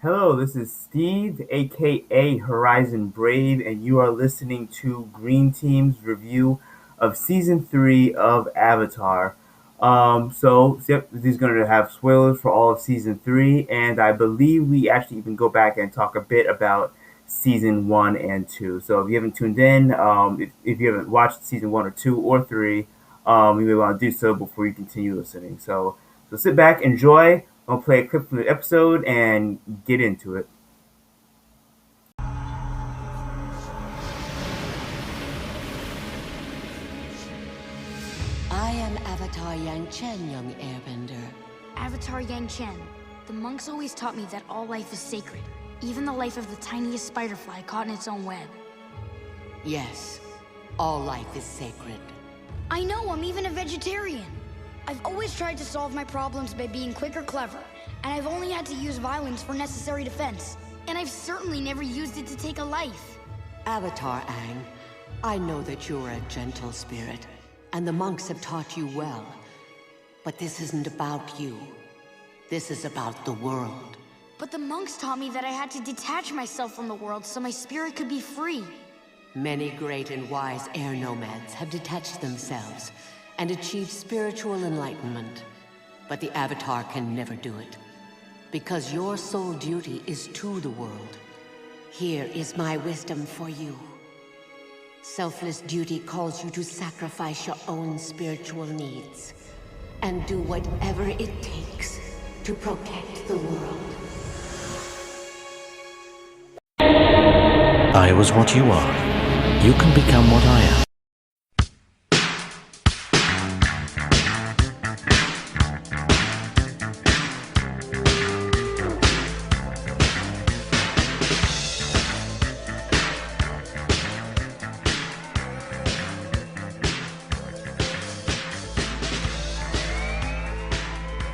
Hello, this is Steve, aka HorizonBrave, and you are listening to Green Team's review of Season 3 of Avatar. Yep, this is going to have spoilers for all of Season 3, and I believe we actually even go back and talk a bit about Season 1 and 2. So if you haven't tuned in, if you haven't watched Season 1 or 2 or 3, you may want to do so before you continue listening. So sit back, enjoy. I'll play a clip from the episode and get into it. I am Avatar Yang Chen, young airbender. Avatar Yang Chen. The monks always taught me that all life is sacred, even the life of the tiniest spiderfly caught in its own web. Yes, all life is sacred. I know, I'm even a vegetarian. I've always tried to solve my problems by being quick or clever, and I've only had to use violence for necessary defense. And I've certainly never used it to take a life. Avatar Aang, I know that you're a gentle spirit, and the monks have taught you well. But this isn't about you. This is about the world. But the monks taught me that I had to detach myself from the world so my spirit could be free. Many great and wise air nomads have detached themselves and achieved spiritual enlightenment. But the Avatar can never do it. Because your sole duty is to the world. Here is my wisdom for you. Selfless duty calls you to sacrifice your own spiritual needs and do whatever it takes to protect the world. I was what you are. You can become what I am.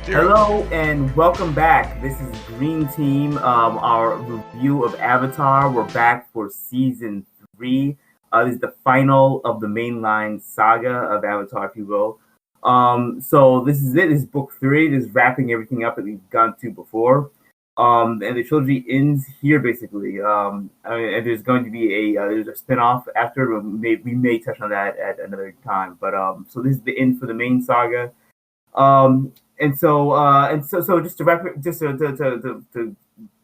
Hello and welcome back. This is Green Team, our review of Avatar. We're back for Season 3. This is the final of the mainline saga of Avatar, if you will. So this is it. This is Book 3. This is wrapping everything up that we've gone to before. And the trilogy ends here, basically. And there's going to be there's a spin-off after. We may touch on that at another time. But so this is the end for the main saga. So just to wrap it, just to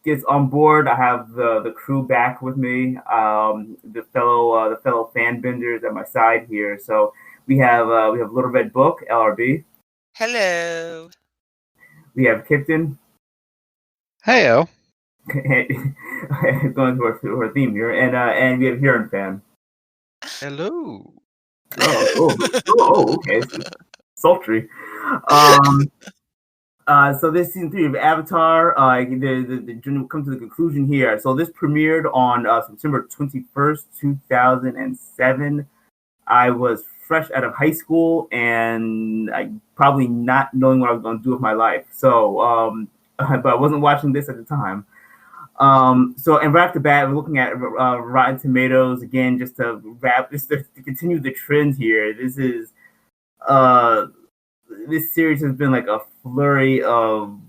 get on board, I have the crew back with me, the fellow fan benders at my side here. So we have Little Red Book, LRB. Hello. We have Kyptan. Heyo. Going to our theme here, and we have Hurinfan. Hello. Okay, sultry. So this season 3 of Avatar, the journey will come to the conclusion here. So this premiered on September 21st, 2007. I was fresh out of high school and I probably not knowing what I was going to do with my life. So, but I wasn't watching this at the time. And right off the bat, we're looking at Rotten Tomatoes again, just to continue the trend here. This series has been like a flurry of,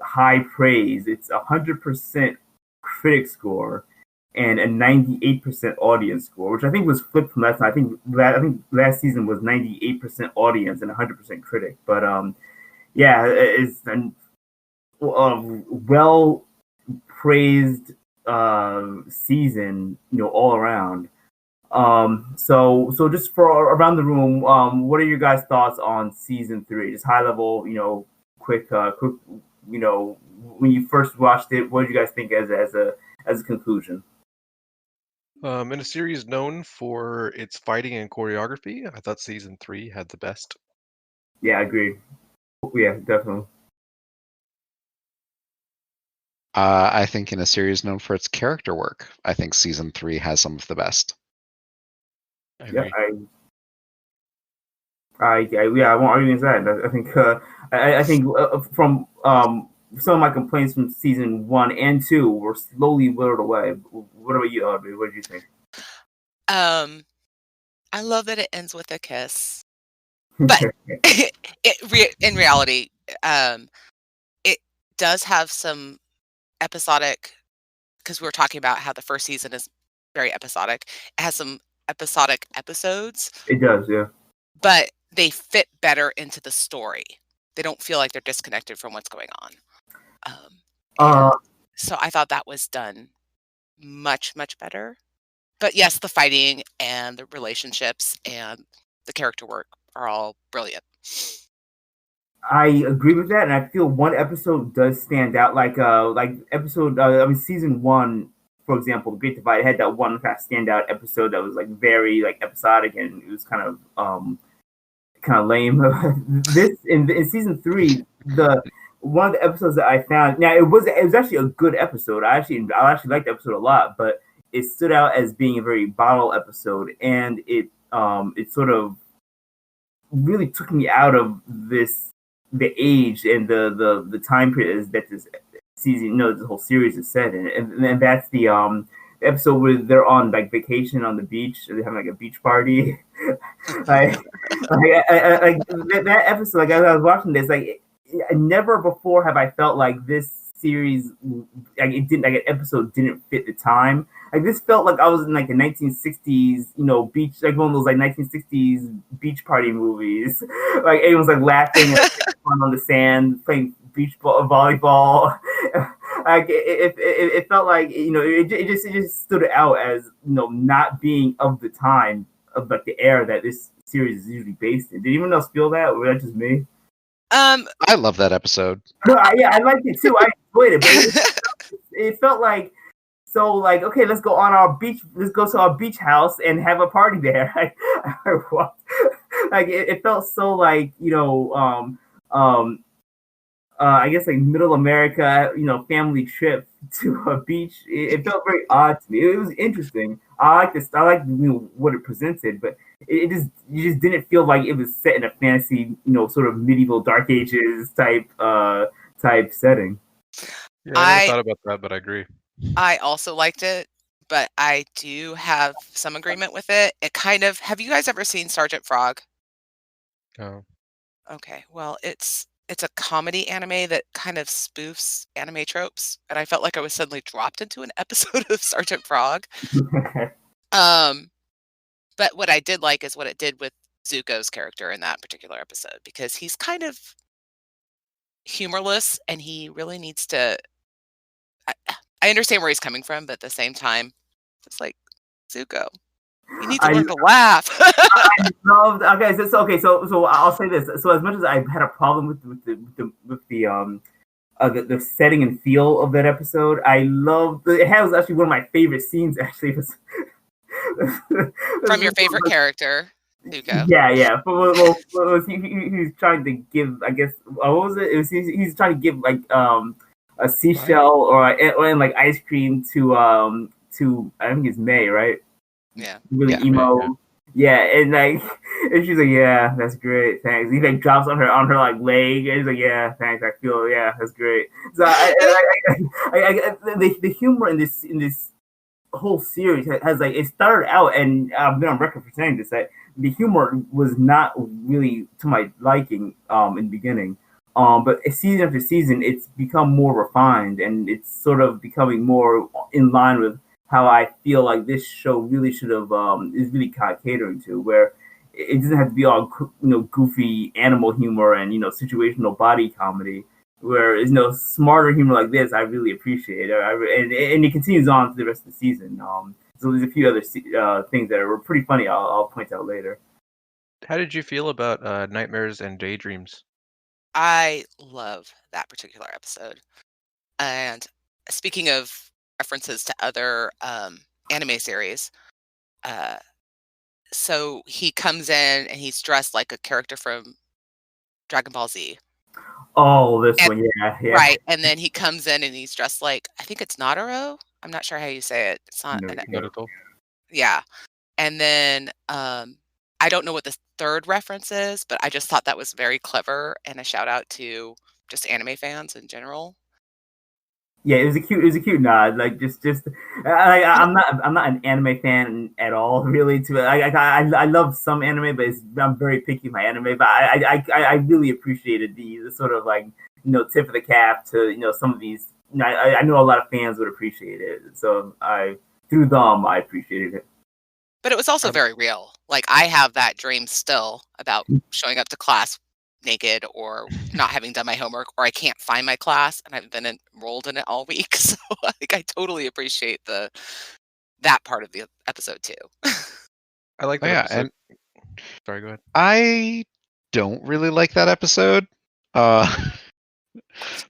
high praise. It's 100% critic score and a 98% audience score, which I think was flipped from last time. I think last season was 98% audience and 100% critic. But yeah, it's a well praised season, all around. So just for around the room, what are your guys' thoughts on season 3? Just high level, quick, when you first watched it, what did you guys think as a conclusion? In a series known for its fighting and choreography, I thought season 3 had the best. Yeah, I agree. Yeah, definitely. I think in a series known for its character work, I think season 3 has some of the best. I agree. I won't argue against that. I think from some of my complaints from season 1 and 2 were slowly whittled away. What about you, Audrey? What did you think? I love that it ends with a kiss, but in reality, it does have some episodic, because we were talking about how the first season is very episodic. It has some episodic episodes, It does, yeah. but they fit better into the story. They don't feel like they're disconnected from what's going on. Uh, So I thought that was done much, much better. But yes, the fighting and the relationships and the character work are all brilliant. I agree with that, and I feel one episode does stand out. Like episode, season one, for example, The Great Divide had that one kind of standout episode that was like very like episodic, and it was kind of lame. This in season three, the one of the episodes that I found, now it was actually a good episode. I actually liked the episode a lot, but it stood out as being a very bottle episode, and it sort of really took me out of the age and the time period that this season, this whole series is set in, and that's the episode where they're on like vacation on the beach. They're having like a beach party. like, that episode. Like as I was watching this, like never before have I felt like this series, like it didn't, like an episode didn't fit the time. Like this felt like I was in like the 1960s, beach, like one of those like 1960s beach party movies. Like everyone's like laughing and fun on the sand, playing beach volleyball. Like it felt like it just stood out as not being of the time of like the era that this series is usually based in. Did anyone else feel that, or was that just me? I love that episode. Yeah, I liked it too. I enjoyed it, but it felt like, so like, okay, let's go to our beach house and have a party there. Like it felt so like I guess like middle America, family trip to a beach. It felt very odd to me. It was interesting. I like this. I like what it presented, but you just didn't feel like it was set in a fantasy, sort of medieval Dark Ages type setting. Yeah, I never thought about that, but I agree. I also liked it, but I do have some agreement with it. It kind of, have you guys ever seen Sergeant Frog? No. Okay, well, it's a comedy anime that kind of spoofs anime tropes, and I felt like I was suddenly dropped into an episode of Sergeant Frog. But what I did like is what it did with Zuko's character in that particular episode, because he's kind of humorless, and he really needs to. I understand where he's coming from, but at the same time, it's like, Zuko, you need to learn to laugh. I loved. So I'll say this. So as much as I had a problem with the setting and feel of that episode, I loved. It was actually one of my favorite scenes. Actually, From your favorite character, Zuko. Yeah. Well, he was trying to give. I guess what was it? He's trying to give like a seashell or like ice cream to I think it's May, right? Yeah. Really emo. Yeah, and like, and she's like, yeah, that's great, thanks. He like drops on her like leg, and he's like, yeah, thanks. I feel, yeah, that's great. So the humor in this whole series has like, it started out, and I've been on record for saying this, that the humor was not really to my liking in the beginning. But season after season, it's become more refined, and it's sort of becoming more in line with how I feel like this show really should have is really kind of catering to, where it doesn't have to be all goofy animal humor and situational body comedy. Where smarter humor like this, I really appreciate, and it continues on to the rest of the season. So there's a few other things that were pretty funny. I'll point out later. How did you feel about Nightmares and Daydreams? I love that particular episode. And speaking of references to other anime series, so he comes in and he's dressed like a character from Dragon Ball Z. Oh, this one, yeah. Right, and then he comes in and he's dressed like, I think it's Naruto. I'm not sure how you say it. It's not Naruto. Yeah, and then I don't know what the third reference is, but I just thought that was very clever, and a shout out to just anime fans in general. Yeah, it was a cute nod. Like I'm not an anime fan at all, really. I love some anime, but I'm very picky with my anime. But I really appreciated the sort of like tip of the cap to some of these I know a lot of fans would appreciate it. So through them, I appreciated it. But it was also very real. Like, I have that dream still about showing up to class naked or not having done my homework, or I can't find my class and I've been enrolled in it all week. So like, I totally appreciate that part of the episode too. I like that episode. And sorry, go ahead. I don't really like that episode. See,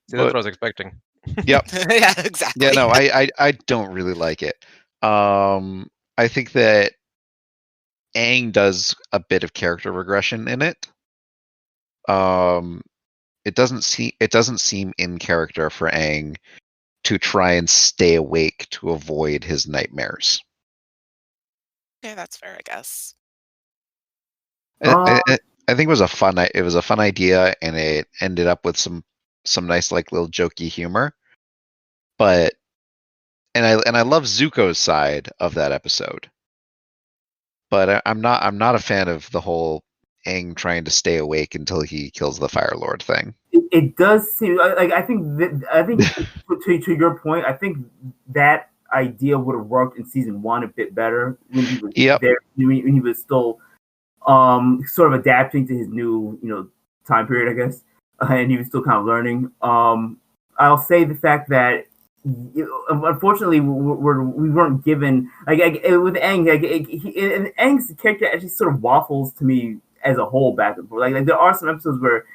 that's what I was expecting. Yep. Yeah, exactly. Yeah, no, I don't really like it. I think that Aang does a bit of character regression in it. It doesn't seem in character for Aang to try and stay awake to avoid his nightmares. Yeah, that's fair, I guess. I think it was a fun idea, and it ended up with some nice like little jokey humor. But and I love Zuko's side of that episode. But I'm not a fan of the whole Aang trying to stay awake until he kills the Fire Lord thing. It does seem like I think to your point, I think that idea would have worked in season 1 a bit better when he was there, when he was still sort of adapting to his new time period, I guess, and he was still kind of learning. I'll say the fact that unfortunately we weren't given with Aang, and Aang's character actually sort of waffles to me as a whole back and forth. Like there are some episodes where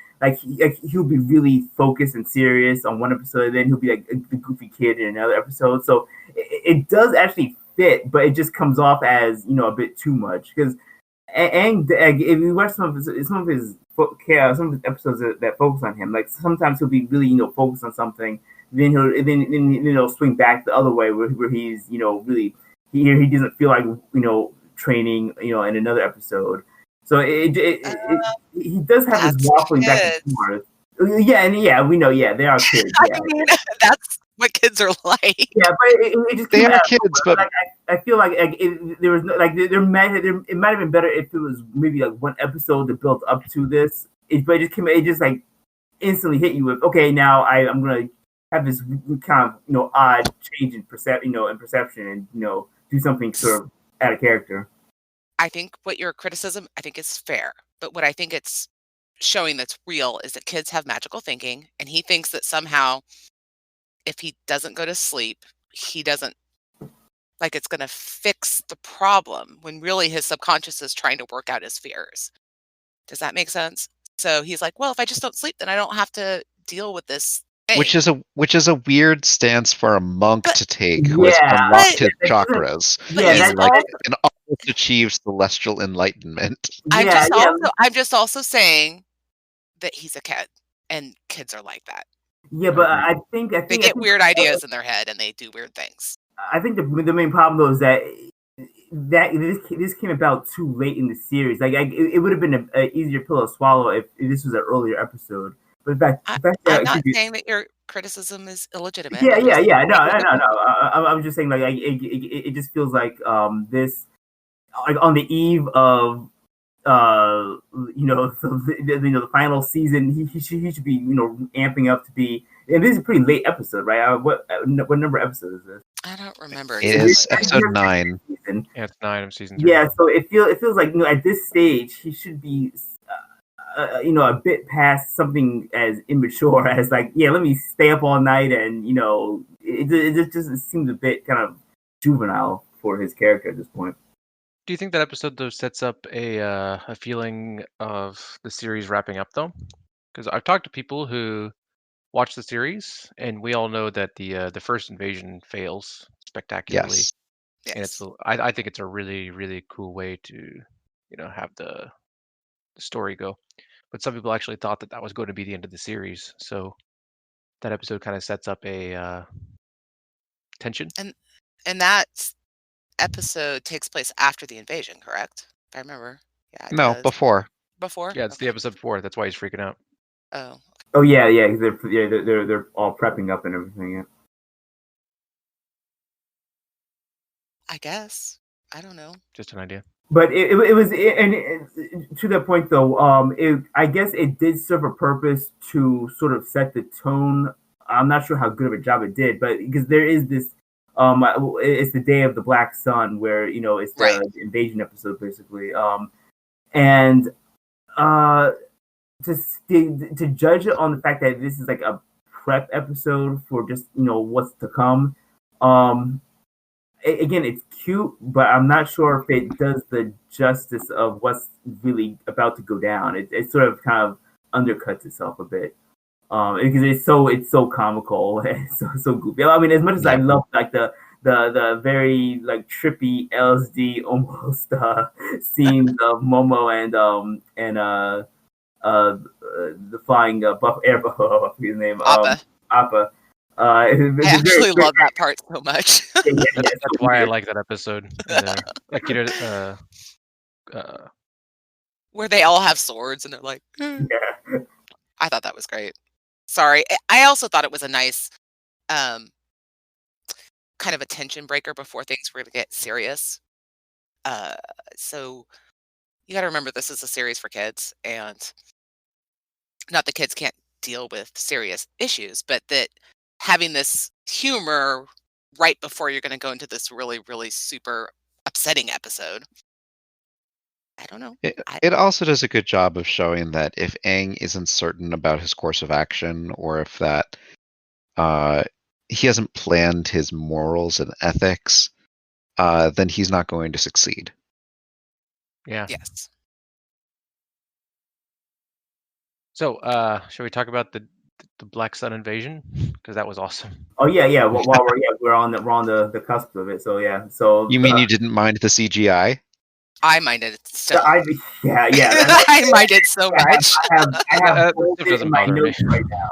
he'll be really focused and serious on one episode, and then he'll be like the goofy kid in another episode. So it does actually fit, but it just comes off as a bit too much because Aang, if you watch some of his episodes that focus on him, like sometimes he'll be really focused on something, then he'll swing back the other way where he's really he doesn't feel like training in another episode. So he does have this waffling back and forth. Yeah, we know. Yeah, they are kids. Yeah. I mean, that's what kids are like. Yeah, but it just they are kids. But I feel like there was it might have been better if it was maybe like one episode that built up to this. But it just like instantly hit you with, okay, now I'm gonna have this kind of odd change in perception and do something sort of out of character. I think what your criticism is fair, but what I think it's showing that's real is that kids have magical thinking, and he thinks that somehow if he doesn't go to sleep, he doesn't it's going to fix the problem when really his subconscious is trying to work out his fears. Does that make sense? So he's like, well, if I just don't sleep, then I don't have to deal with this thing. Which is a weird stance for a monk to take who has unlocked his chakras and almost achieved celestial enlightenment. I'm just also saying that he's a kid, and kids are like that. Yeah, but I think they get weird ideas in their head and they do weird things. I think the main problem though is that this came about too late in the series. Like it would have been an easier pill to swallow if this was an earlier episode. But I'm not saying that your criticism is illegitimate. Yeah. No. I'm just saying it just feels like this on the eve of the final season, he should be amping up to be. And this is a pretty late episode, right? What number episode is this? I don't remember. It is episode 9. Yeah, it's 9 of season 3. Yeah, so it feels like at this stage he should be a bit past something as immature as let me stay up all night, and it just seems a bit kind of juvenile for his character at this point. Do you think that episode though sets up a feeling of the series wrapping up though? Because I've talked to people who watch the series, and we all know that the first invasion fails spectacularly. Yes. And I think it's a really, really cool way to have the story go. But some people actually thought that was going to be the end of the series. So that episode kind of sets up a tension. And that episode takes place after the invasion, correct? If I remember. Yeah. No, before. Before? Yeah, it's the episode before. That's why he's freaking out. Oh. Oh yeah, because they're all prepping up and everything. Yeah. I guess. I don't know. Just an idea. But it was, and to that point though, I guess it did serve a purpose to sort of set the tone I'm not sure how good of a job it did, but because there is this, it's the Day of the Black Sun, where it's Right. the invasion episode basically, and uh, to judge it on the fact that this is like a prep episode for just what's to come, again, it's cute, but I'm not sure if it does the justice of what's really about to go down. It sort of kind of undercuts itself a bit. Because it's so comical and so goofy. I mean, as much as I love like the very like trippy LSD almost scenes of Momo and the flying buff air buffalo, I forget his name, Appa. Appa. I actually love that part so much. That's why I like that episode. Like where they all have swords and they're like, yeah. I thought that was great. Sorry. I also thought it was a nice kind of a tension breaker before things were going to get serious. So you got to remember this is a series for kids, and not that kids can't deal with serious issues, but that having this humor right before you're going to go into this really, really super upsetting episode. I don't know. It also does a good job of showing that if Aang isn't certain about his course of action, or if that he hasn't planned his morals and ethics, then he's not going to succeed. Yeah. Yes. So, shall we talk about the Black Sun invasion? Because that was awesome. Oh yeah. While we're on the cusp of it. So yeah. So you mean you didn't mind the CGI? I minded it so. Yeah. I minded so much. I have it doesn't in my bother me notes right now.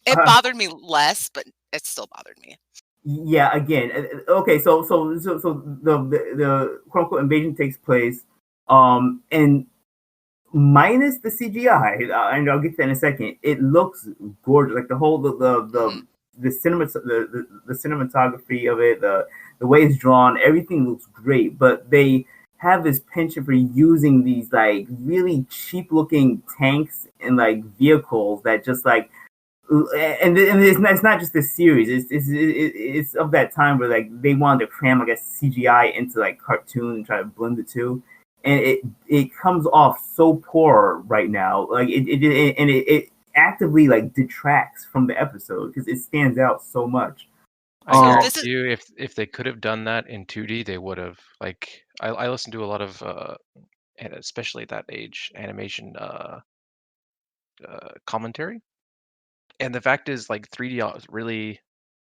It bothered me less, but it still bothered me. Yeah. Again. Okay. So the quote unquote invasion takes place, and minus the CGI, and I'll get to that in a second. It looks gorgeous. Like the whole the cinematography of it, the way it's drawn, everything looks great. But they have this penchant for using these like really cheap looking tanks and like vehicles that just like, and it's not just this series. It's of that time where like they wanted to cram, I guess, CGI into like cartoon and try to blend the two, and it comes off so poor right now. Like it actively like detracts from the episode because it stands out so much. I guarantee you, if they could have done that in 2D, they would have. Like, I listened to a lot of, and especially that age, animation commentary. And the fact is, like, 3D really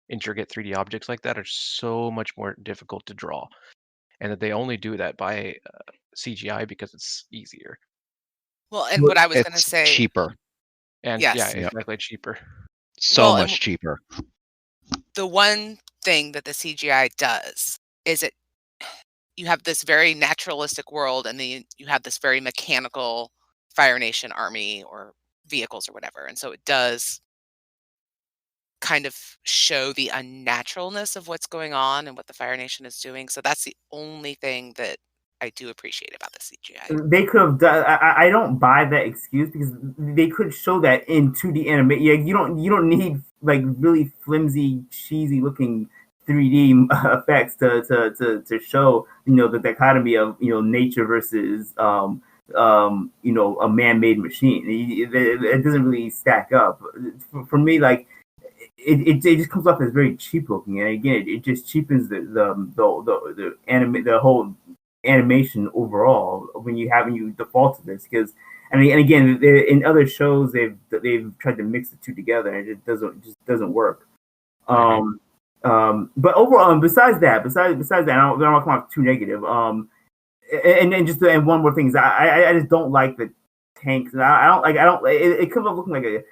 intricate 3D objects like that are so much more difficult to draw, and that they only do that by CGI because it's easier. Well, and what I was going to It's say, cheaper. And yes. yeah, exactly, cheaper. So much cheaper. The one thing that the CGI does is you have this very naturalistic world, and then you have this very mechanical Fire Nation army or vehicles or whatever. And so it does kind of show the unnaturalness of what's going on and what the Fire Nation is doing. So that's the only thing that I do appreciate about the CGI. They could have done. I don't buy that excuse because they could show that in 2D animation. Yeah, you don't need like really flimsy, cheesy looking 3D effects to show the dichotomy of nature versus a man-made machine. It doesn't really stack up for me. Like it just comes off as very cheap looking, and again, it just cheapens the whole animation overall when you default to this. Because and again, in other shows they've tried to mix the two together and it just doesn't work. But overall, besides that, I don't want to come off too negative. And one more thing is I just don't like the tanks. It comes off looking like a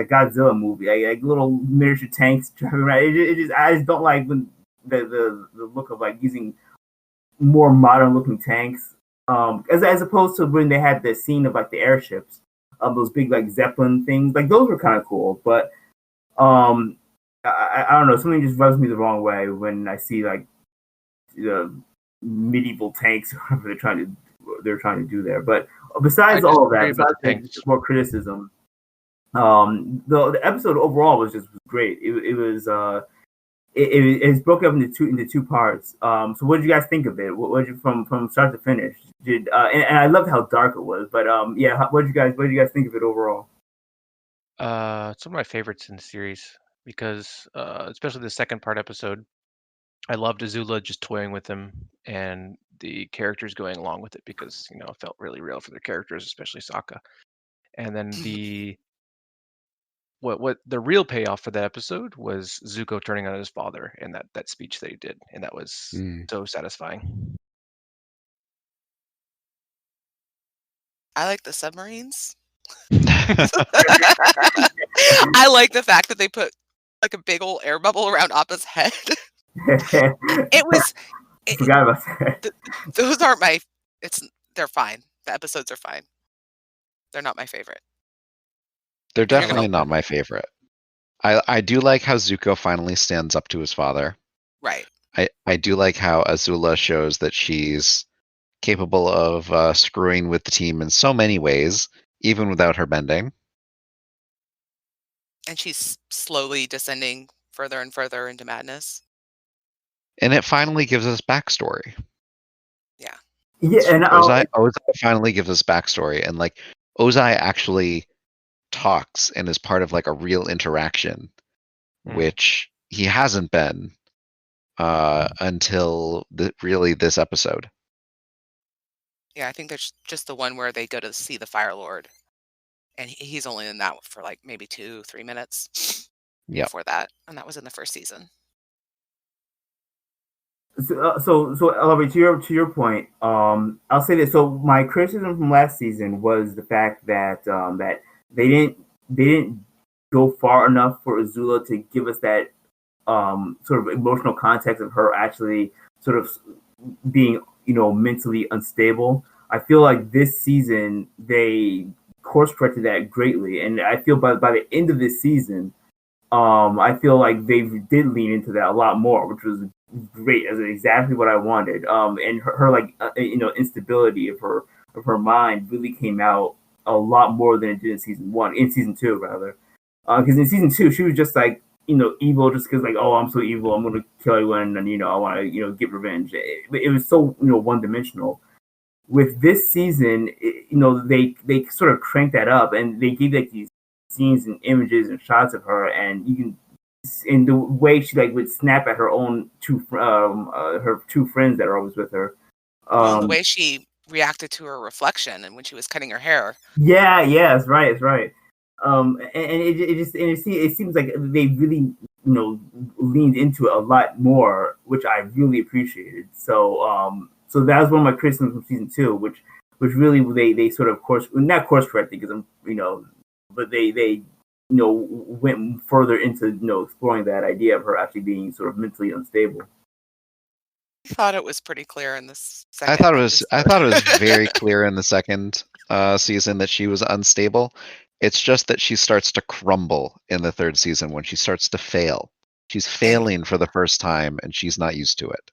Godzilla movie, like little miniature tanks driving around. I just don't like when the look of like using more modern looking tanks, as opposed to when they had the scene of like the airships, those big like Zeppelin things. Like those were kind of cool, but I don't know, something just rubs me the wrong way when I see like the medieval tanks or whatever they're trying to do there. But besides all of that, besides just more criticism, The episode overall was great. It was it's broken up into two parts. So what did you guys think of it? What did you from start to finish? And I loved how dark it was. But yeah, what did you guys think of it overall? It's one of my favorites in the series because, especially the second part episode, I loved Azula just toying with him and the characters going along with it because it felt really real for their characters, especially Sokka. And then what the real payoff for that episode was Zuko turning on his father and that speech that he did, and that was Mm. so satisfying. I like the submarines. I like the fact that they put like a big old air bubble around Appa's head. It was. Forgot about that. Those aren't my. They're fine. The episodes are fine. They're not my favorite. They're And you're gonna. definitely not my favorite. I do like how Zuko finally stands up to his father. Right. I do like how Azula shows that she's capable of screwing with the team in so many ways, even without her bending. And she's slowly descending further and further into madness. And it finally gives us backstory. Yeah. Yeah, and Ozai finally gives us backstory, and like Ozai actually talks and is part of like a real interaction, which he hasn't been until really this episode. Yeah, I think there's just the one where they go to see the Fire Lord, and he's only in that for like maybe 2-3 minutes. Yep. Before that, and that was in the first season. So Ellery, to your point, I'll say this. So my criticism from last season was the fact that that they didn't go far enough for Azula to give us that sort of emotional context of her actually sort of being mentally unstable. I feel like this season they course corrected that greatly, and I feel by the end of this season, I feel like they did lean into that a lot more, which was great. As exactly what I wanted. And her like instability of her mind really came out a lot more than it did in season two rather. Because in season two she was just like evil just because like, oh, I'm so evil, I'm gonna kill everyone, and I want to get revenge. It was so one dimensional. With this season, they sort of cranked that up, and they gave like these scenes and images and shots of her, and you can, in the way she like would snap at her own her two friends that are always with her. The way she reacted to her reflection and when she was cutting her hair. Yeah, that's right, it's right. And it seems like they really leaned into it a lot more, which I really appreciated. So that was one of my criticisms from season two, which really they sort of not course corrected because but they went further into exploring that idea of her actually being sort of mentally unstable. I thought it was pretty clear in this second. I thought it was very clear in the second season that she was unstable. It's just that she starts to crumble in the third season when she starts to fail. She's failing for the first time, and she's not used to it.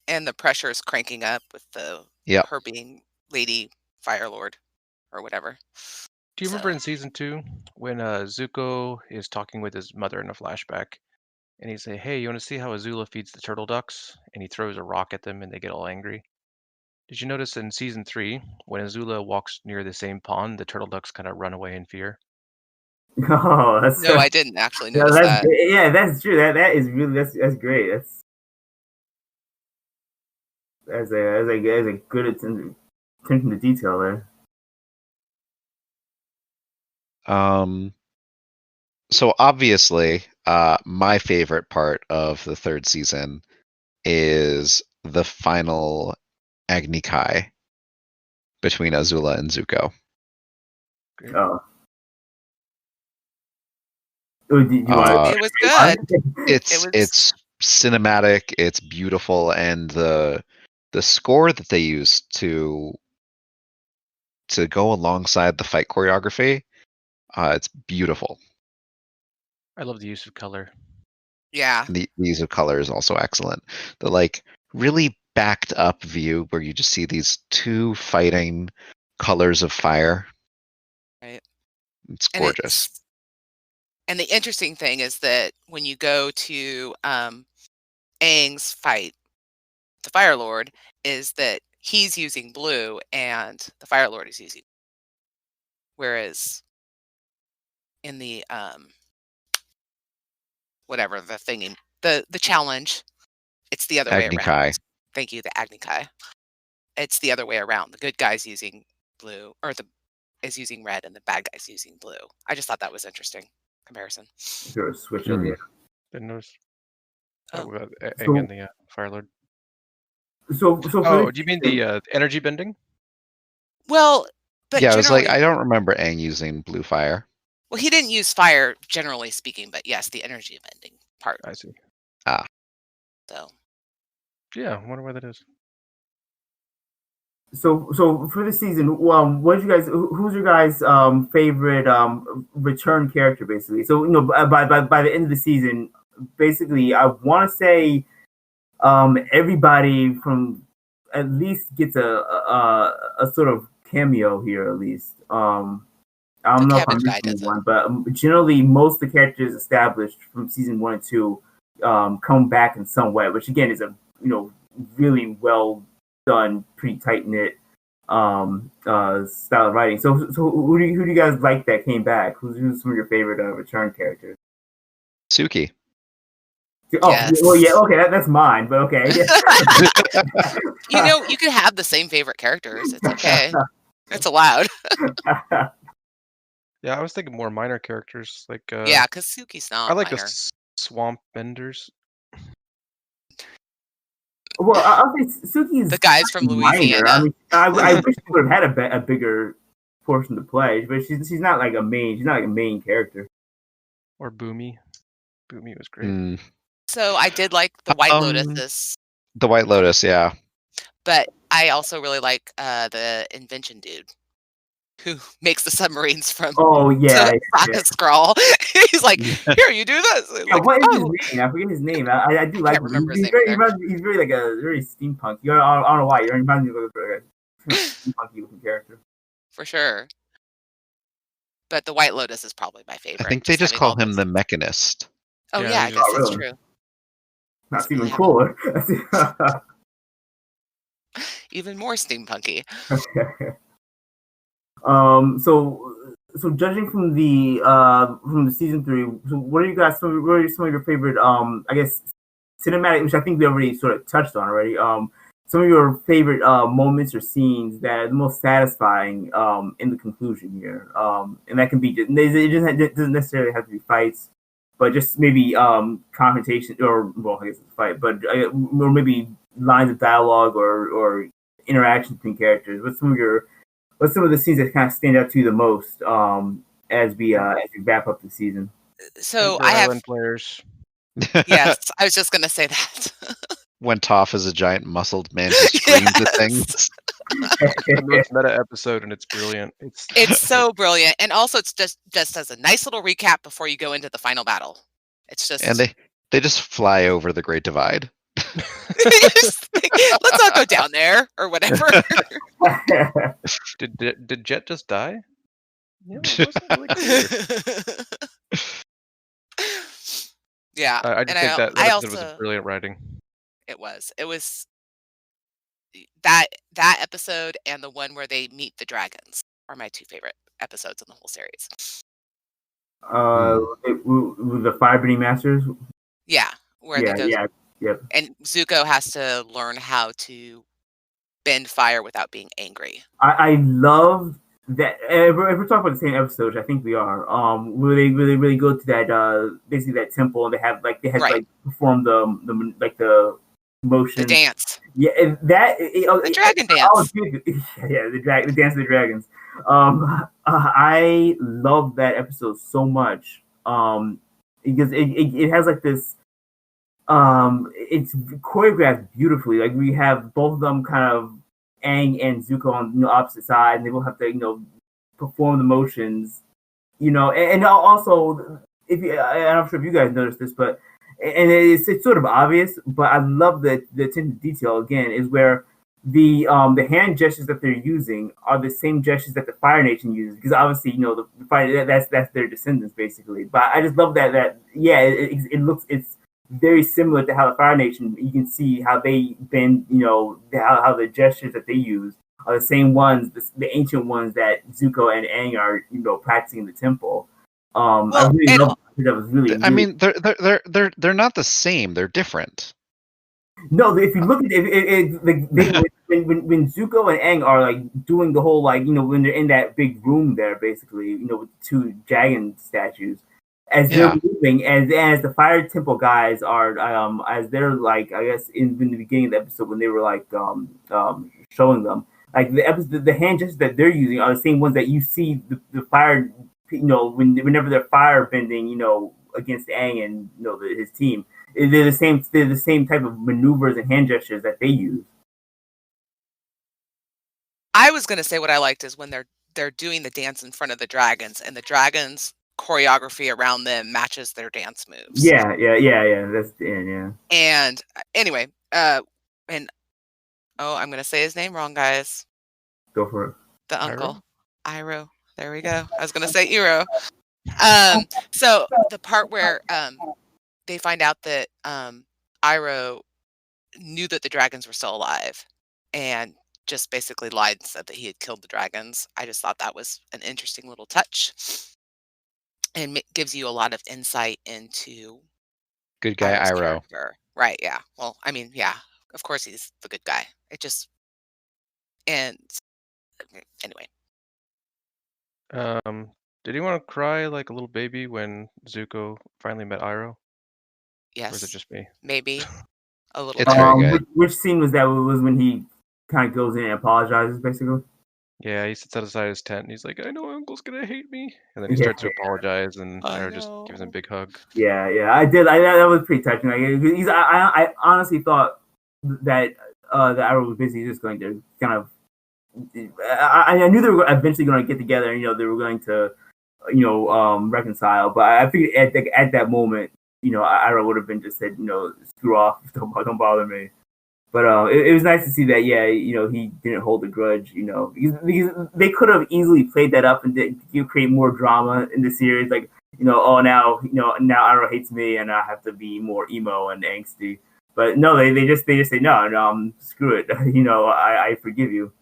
And the pressure is cranking up with her being Lady Firelord or whatever. Do you remember in season 2 when Zuko is talking with his mother in a flashback, and he's like, "Hey, you want to see how Azula feeds the turtle ducks?" And he throws a rock at them, and they get all angry. Did you notice in season 3 when Azula walks near the same pond, the turtle ducks kind of run away in fear? Oh, no, I didn't actually notice that. Yeah, that's true. That is really that's great. That's a good attention to detail there. So obviously, my favorite part of the third season is the final Agni Kai between Azula and Zuko. Oh. It was good. It's cinematic. It's beautiful, and the score that they used to go alongside the fight choreography, it's beautiful. I love the use of color. Yeah. The use of color is also excellent. The like really backed up view where you just see these two fighting colors of fire. Right. It's gorgeous. And the interesting thing is that when you go to Aang's fight, the Fire Lord, is that he's using blue and the Fire Lord is using, whereas in the whatever the thingy, the challenge, it's the other way Agni around. Kai. Thank you, the Agni Kai. It's the other way around. The good guy's using blue, or is using red, and the bad guy's using blue. I just thought that was interesting comparison. Sure, switch up. Yeah. Didn't notice. Oh. About Aang and the Fire Lord. So Oh, do you mean the energy bending? Well, but Yeah, I was generally, like, I don't remember Aang using blue fire. well, he didn't use fire, generally speaking, but yes, the energy bending part. I see. So Yeah, I wonder why that is. So for this season, what's you guys? Who's your guys' favorite return character, basically? So by the end of the season, basically, I want to say everybody from at least gets a sort of cameo here, at least. I don't know if I'm cabbage guy missing does it. one, but generally most of the characters established from season 1 and 2 come back in some way, which again is a really well done, pretty tight knit style of writing. So who do you guys like that came back? Who's some of your favorite return characters? Suki. Oh, Yes. well, yeah, okay, that's mine, but okay. You can have the same favorite characters. It's okay. It's allowed. Yeah, I was thinking more minor characters like. Yeah, because Suki's not I like minor. the swamp benders. Well, I'll say Suki's The guys from minor. Louisiana. I mean, I wish she would have had a bigger portion to play, but she's not like a main. She's not like a main character. Or Boomy. Boomy was great. Mm. So I did like the White Lotuses, The White Lotus, yeah. but I also really like the invention dude who makes the submarines from Oh yeah, Rocket Scrawl. He's like, here, you do this. Yeah, Like, what is his name? I forget his name. I do like him. remember his He's name he's very like a very steampunk. I don't know why. He reminds me of a steampunky looking character. For sure. But the White Lotus is probably my favorite. I think they just having call all him those- the Mechanist. Oh Yeah, yeah, I they guess just- that's Oh, really? true. That's So even yeah. cooler. Even more steampunky. So judging from the season 3, so what are you guys? What are some of your favorite? I guess cinematic, which I think we already sort of touched on already. Some of your favorite moments or scenes that are the most satisfying in the conclusion here, and that can be it doesn't necessarily have to be fights, but just maybe confrontation or I guess it's a fight, but or maybe lines of dialogue or interactions between characters. What's some of the scenes that kind of stand out to you the most as we wrap up the season? So Finger I have Island players. yes, I was just gonna say that. Went off as a giant muscled man who screams at things. The most meta episode, and it's brilliant. It's so brilliant, and also it's just as a nice little recap before you go into the final battle. It's just And they just fly over the Great Divide. let's not go down there or whatever. Did Jet just die? Yeah, it wasn't really clear. Yeah, I just and think that I episode was also brilliant writing. it was that episode and the one where they meet the dragons are my two favorite episodes in the whole series. With the Fire Breathing Masters. Yeah, where Yeah, they go, yeah. and Zuko has to learn how to bend fire without being angry. I love that. If we're talking about the same episode, which I think we are. Where they really go to that basically that temple, and they had Right. perform the motion. The dance, Yeah, and that the dragon I was dance. good. Yeah, the dance of the dragons. I love that episode so much. Because it has like this. It's choreographed beautifully. Like we have both of them kind of Aang and Zuko on opposite sides, and they will have to perform the motions. And also I'm not sure if you guys noticed this, but and it's sort of obvious, but I love the attention to detail again is where the hand gestures that they're using are the same gestures that the Fire Nation uses, because obviously the Fire, that's their descendants basically. But I just love that it looks, it's very similar to how the Fire Nation, you can see how they bend, how the gestures that they use are the same ones, the ancient ones that Zuko and Aang are practicing in the temple. I really love it. That was really. I mean, they're not the same. They're different. No, if you look at when Zuko and Aang are like doing the whole when they're in that big room there, basically, with two dragon statues, as they're moving, as the Fire Temple guys are, as they're like, I guess in the beginning of the episode when they were like showing them, like the hand gestures that they're using are the same ones that you see the fire, whenever they're fire bending, against Aang and his team. They're the same type of maneuvers and hand gestures that they use. I was gonna say what I liked is when they're doing the dance in front of the dragons, and the dragons choreography around them matches their dance moves. Yeah. That's yeah. And anyway, I'm gonna say his name wrong, guys. Go for it. The uncle, Iroh. There we go. I was gonna say Iroh. So the part where they find out that Iroh knew that the dragons were still alive and just basically lied and said that he had killed the dragons. I just thought that was an interesting little touch and gives you a lot of insight into good guy Iroh. Right, yeah. Well, I mean, yeah, of course he's the good guy. And anyway. Did you want to cry like a little baby when Zuko finally met Iroh? Yes. Or is it just me? Maybe a little. It's very good. Which scene was that? Was when he kind of goes in and apologizes, basically? Yeah, he sits outside his tent and he's like, "I know Uncle's gonna hate me," and then he starts to apologize, and Iroh just gives him a big hug. Yeah, I did. That was pretty touching. Like, I honestly thought that Iroh was basically just going to kind of. I knew they were eventually going to get together, and they were going to, reconcile. But I figured at that moment, Iroh would have been just said, screw off, don't bother me. But it was nice to see that, he didn't hold a grudge, because they could have easily played that up and create more drama in the series, like, now Iroh hates me and I have to be more emo and angsty. But no, they just say no, screw it, I forgive you.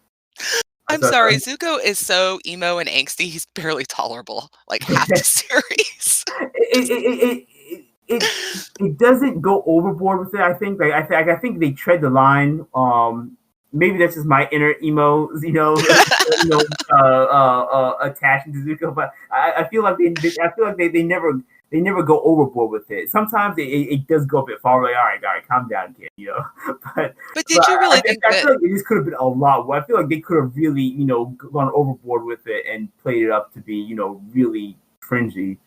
I'm sorry, Zuko is so emo and angsty. He's barely tolerable, like half the series. It doesn't go overboard with it. I think I think they tread the line. Maybe that's just my inner emo, attaching to Zuko. But I feel like they never go overboard with it. Sometimes it does go a bit far. Like, all right, calm down, kid. But did you really think I feel like it just could have been a lot. I feel like they could have really, gone overboard with it and played it up to be, really cringy.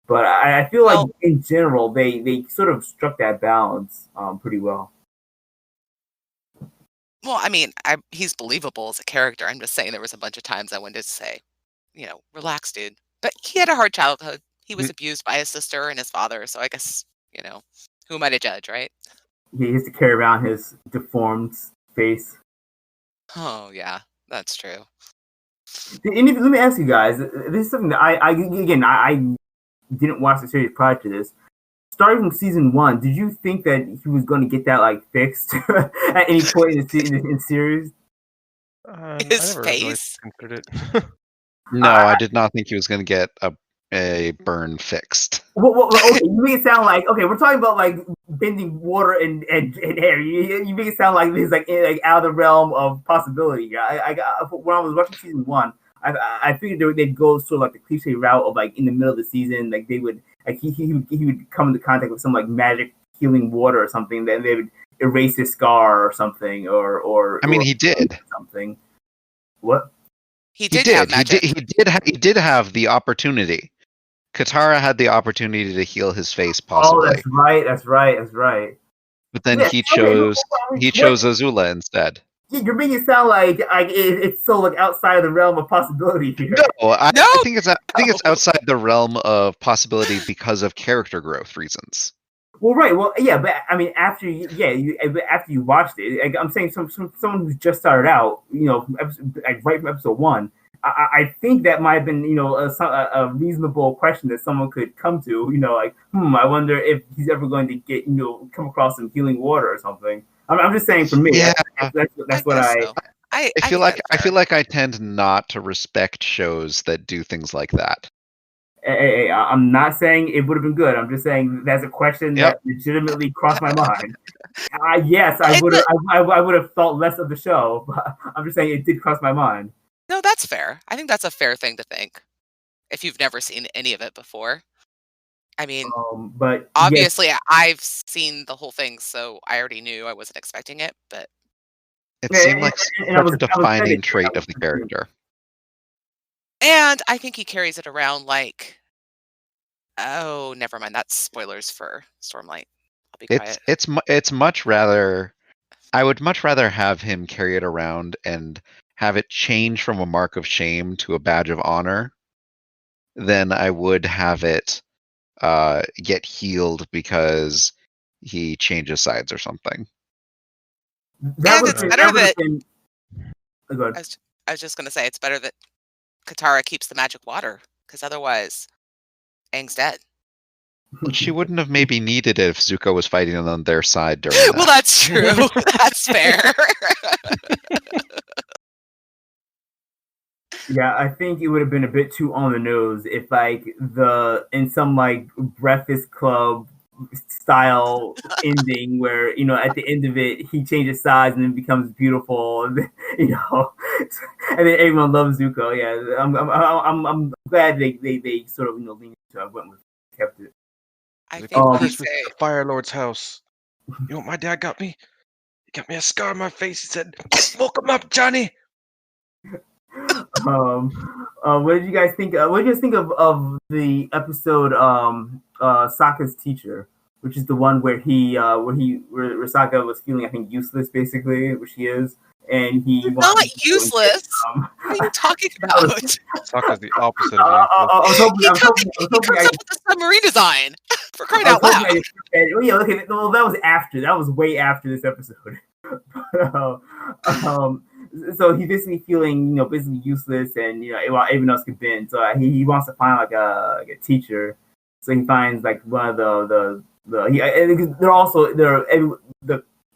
But I feel like in general they sort of struck that balance pretty well. Well, I mean, he's believable as a character. I'm just saying there was a bunch of times I wanted to say, relax, dude. But he had a hard childhood. He was abused by his sister and his father. So I guess, who am I to judge, right? He used to carry around his deformed face. Oh, yeah, that's true. Let me ask you guys. This is something that I didn't watch the series prior to this. Starting from season 1, did you think that he was going to get that fixed at any point in the series? His face? Really considered it. No, I did not think he was going to get a burn fixed. Well, okay, you make it sound like we're talking about bending water and air. You make it sound like this like out of the realm of possibility. When I was watching season 1. I figured they'd go sort of the cliche route of in the middle of the season, they would he would come into contact with some magic healing water or something, then they would erase his scar or something, or I mean, he did something. What? He did have magic. He did have the opportunity. Katara had the opportunity to heal his face, possibly. Oh, that's right. But then he chose Azula instead. Yeah, you're making it sound like it's so outside of the realm of possibility here. No, I think it's outside the realm of possibility because of character growth reasons. Well, right. Well, yeah, but I mean, after you watched it, like, I'm saying, someone who's just started out, like right from episode one. I think that might have been, a reasonable question that someone could come to. Like, I wonder if he's ever going to get, come across some healing water or something. I'm just saying, for me, Yeah. that's what guess I. so. I I feel think like that's I fair. feel like I tend not to respect shows that do things like that. Hey, I'm not saying it would have been good. I'm just saying that's a question Yep. that legitimately crossed my mind. Yes, I It's would a- have. I would have thought less of the show, but I'm just saying it did cross my mind. no, that's fair. I think that's a fair thing to think if you've never seen any of it before. I mean, But yes, obviously, I've seen the whole thing, so I already knew I wasn't expecting it. But It and, seemed like and such a I was defining excited for it. trait of the character. and I think he carries it around like, oh, never mind. That's spoilers for Stormlight. I'll be quiet. It's much rather. I would much rather have him carry it around and have it change from a mark of shame to a badge of honor than I would have it get healed because he changes sides or something. That And would it's have been. better That would have that been. Oh, good. I was just gonna say it's better that Katara keeps the magic water, because otherwise, Aang's dead. She wouldn't have maybe needed it if Zuko was fighting on their side during that. Well, that's true. That's fair. Yeah, I think it would have been a bit too on the nose if, like, in some like Breakfast Club style ending where, at the end of it he changes sides and then becomes beautiful, and then, and then everyone loves Zuko. Yeah, I'm glad they sort of, leaned into it, went with kept it. I Like, think Oh, we Christmas say at the Fire Lord's house. You know what my dad got me? He got me a scar on my face. He said, "Smoke 'em up, Johnny." what did you guys think? What did you guys think of the episode Sokka's teacher, which is the one where where Sokka was feeling, I think, useless, basically, which he is, and he not wanted to go and get, useless. What are you talking I was, about? Sokka's the opposite of useless. I was hoping, He I was hoping, I was he hoping comes up with the submarine design for crying I was out hoping I loud. oh yeah, okay, well, that was after, that was way after this episode. um, so he's basically feeling, basically useless, and while everyone else can bend, so he wants to find like a teacher. So he finds like one of the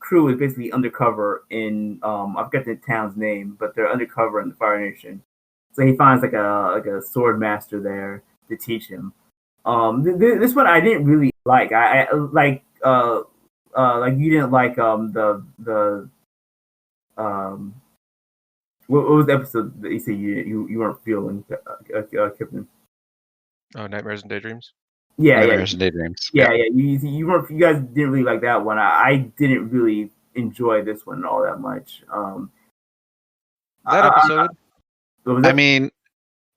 crew is basically undercover in I forget the town's name, but they're undercover in the Fire Nation. So he finds like a sword master there to teach him. This one I didn't really like. I like you didn't like the what was the episode that you said you weren't feeling, Kyptan? Oh, Nightmares and Daydreams. Yeah, Nightmares and Daydreams. yeah. You weren't, you guys didn't really like that one. I didn't really enjoy this one all that much. That episode. What was I it? mean,